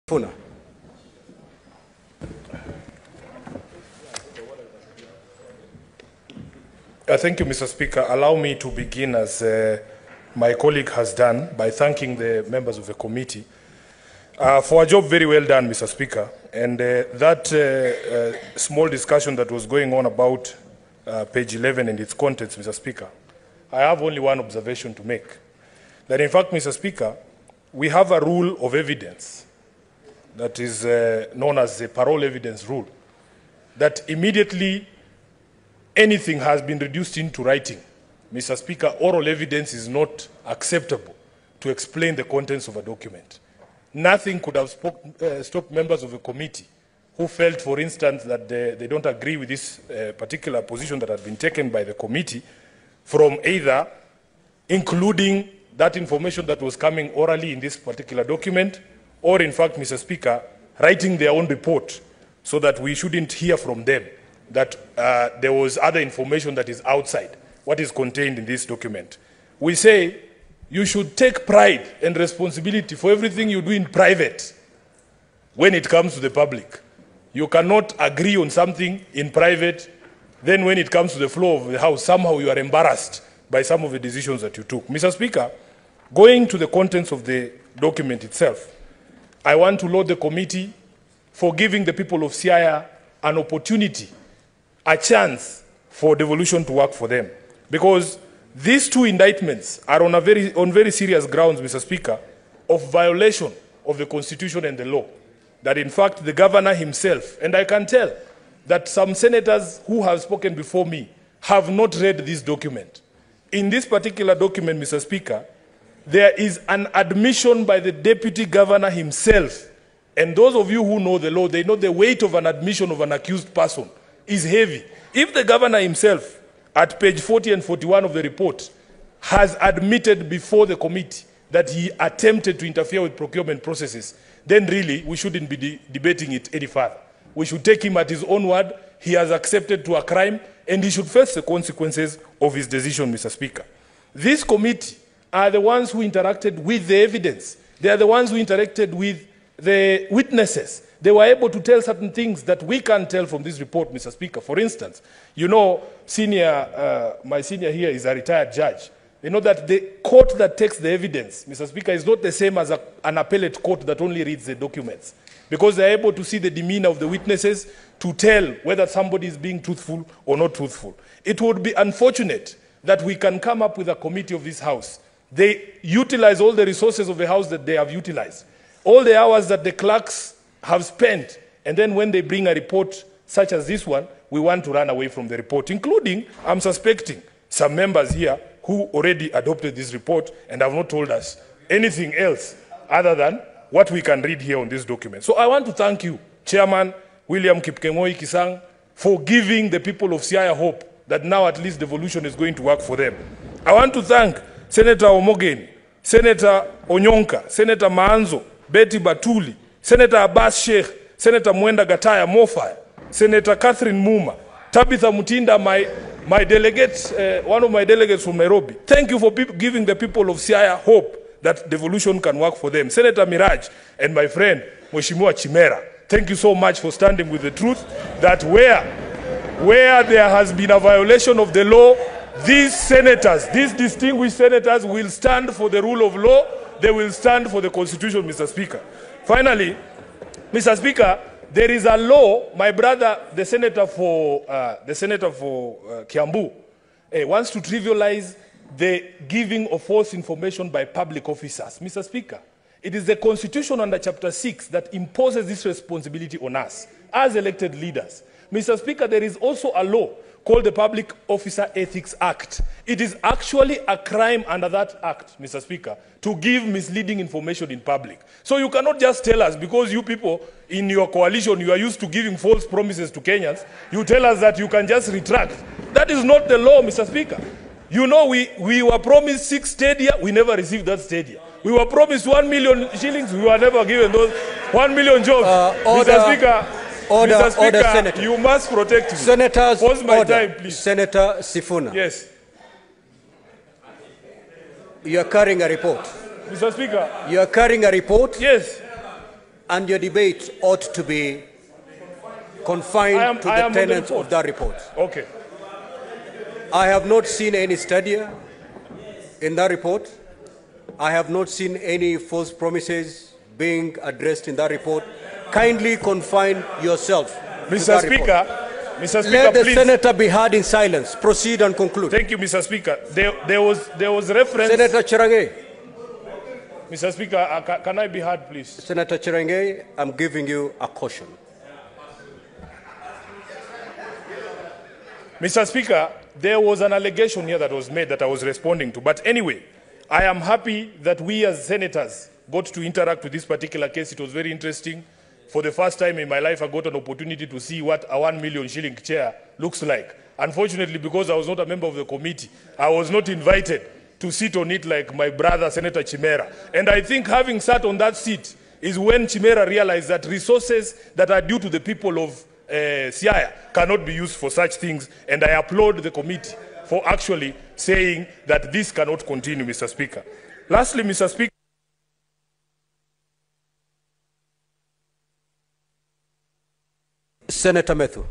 Sifuna. Thank you, Mr. Speaker. Allow me to begin, as my colleague has done, by thanking the members of the committee for a job very well done, Mr. Speaker. And that small discussion that was going on about page 11 and its contents, Mr. Speaker, I have only one observation to make. That in fact, Mr. Speaker, we have a rule of evidence that is known as the parole evidence rule, that immediately anything has been reduced into writing, Mr. Speaker, oral evidence is not acceptable to explain the contents of a document. Nothing could have stopped members of the committee who felt, for instance, that they don't agree with this particular position that had been taken by the committee from either including that information that was coming orally in this particular document, or in fact, Mr. Speaker, writing their own report so that we shouldn't hear from them that there was other information that is outside what is contained in this document. We say you should take pride and responsibility for everything you do in private when it comes to the public. You cannot agree on something in private, then when it comes to the floor of the House, somehow you are embarrassed by some of the decisions that you took. Mr. Speaker, going to the contents of the document itself, I want to laud the committee for giving the people of Siaya an opportunity, a chance for devolution to work for them. Because these two indictments are on very serious grounds, Mr. Speaker, of violation of the Constitution and the law. That in fact the governor himself, and I can tell that some senators who have spoken before me have not read this document. In this particular document, Mr. Speaker, there is an admission by the deputy governor himself. And those of you who know the law, they know the weight of an admission of an accused person is heavy. If the governor himself, at page 40 and 41 of the report, has admitted before the committee that he attempted to interfere with procurement processes, then really we shouldn't be debating it any further. We should take him at his own word. He has accepted to a crime, and he should face the consequences of his decision, Mr. Speaker. This committee are the ones who interacted with the evidence. They are the ones who interacted with the witnesses. They were able to tell certain things that we can't tell from this report, Mr. Speaker. For instance, you know, my senior here is a retired judge. You know that the court that takes the evidence, Mr. Speaker, is not the same as an appellate court that only reads the documents. Because they're able to see the demeanor of the witnesses to tell whether somebody is being truthful or not truthful. It would be unfortunate that we can come up with a committee of this House. They utilize all the resources of the House that they have utilized, all the hours that the clerks have spent, and then when they bring a report such as this one, we want to run away from the report, including, I'm suspecting, some members here who already adopted this report and have not told us anything else other than what we can read here on this document. So I want to thank you, Chairman William Kipkemoi Kisang, for giving the people of Siaya hope that now at least devolution is going to work for them. I want to thank Senator Omogeni, Senator Onyonka, Senator Maanzo, Betty Batuli, Senator Abbas Sheikh, Senator Mwenda Gataya Mofaya, Senator Catherine Muma, Tabitha Mutinda, my delegate, one of my delegates from Nairobi. Thank you for giving the people of Siaya hope that devolution can work for them. Senator Miraj and my friend, Mheshimiwa Chimera, thank you so much for standing with the truth that where there has been a violation of the law, these senators, these distinguished senators will stand for the rule of law. They will stand for the Constitution, Mr. Speaker. Finally, Mr. Speaker, there is a law, my brother, the senator for Kiambu, wants to trivialize the giving of false information by public officers. Mr. Speaker, it is the Constitution under Chapter 6 that imposes this responsibility on us as elected leaders. Mr. Speaker, there is also a law called the Public Officer Ethics Act. It is actually a crime under that act, Mr. Speaker, to give misleading information in public. So you cannot just tell us, because you people in your coalition, you are used to giving false promises to Kenyans, you tell us that you can just retract. That is not the law, Mr. Speaker. You know, we were promised 6 stadia, we never received that stadia. We were promised 1 million shillings, we were never given those 1 million jobs. Mr. Speaker, Mr. Speaker, Senator. You must protect me. Senators, pause my time, please. Senator Sifuna. Yes. You are carrying a report. Mr. Speaker. You are carrying a report. Yes. And your debate ought to be confined to the tenets of that report. Okay. I have not seen any study in that report. I have not seen any false promises being addressed in that report. Kindly confine yourself. Mr. Speaker, let the please. senator be heard in silence. Proceed and conclude. Thank you, Mr. Speaker. There was reference. Senator Chirange. Mr. Speaker, can I be heard, please? Senator Chirange, I'm giving you a caution. Mr. Speaker, there was an allegation here that was made that I was responding to. But anyway, I am happy that we as senators got to interact with this particular case. It was very interesting. For the first time in my life, I got an opportunity to see what a 1 million shilling chair looks like. Unfortunately, because I was not a member of the committee, I was not invited to sit on it like my brother, Senator Chimera. And I think having sat on that seat is when Chimera realized that resources that are due to the people of Siaya cannot be used for such things. And I applaud the committee for actually saying that this cannot continue, Mr. Speaker. Lastly, Mr. Speaker, Senator Methu.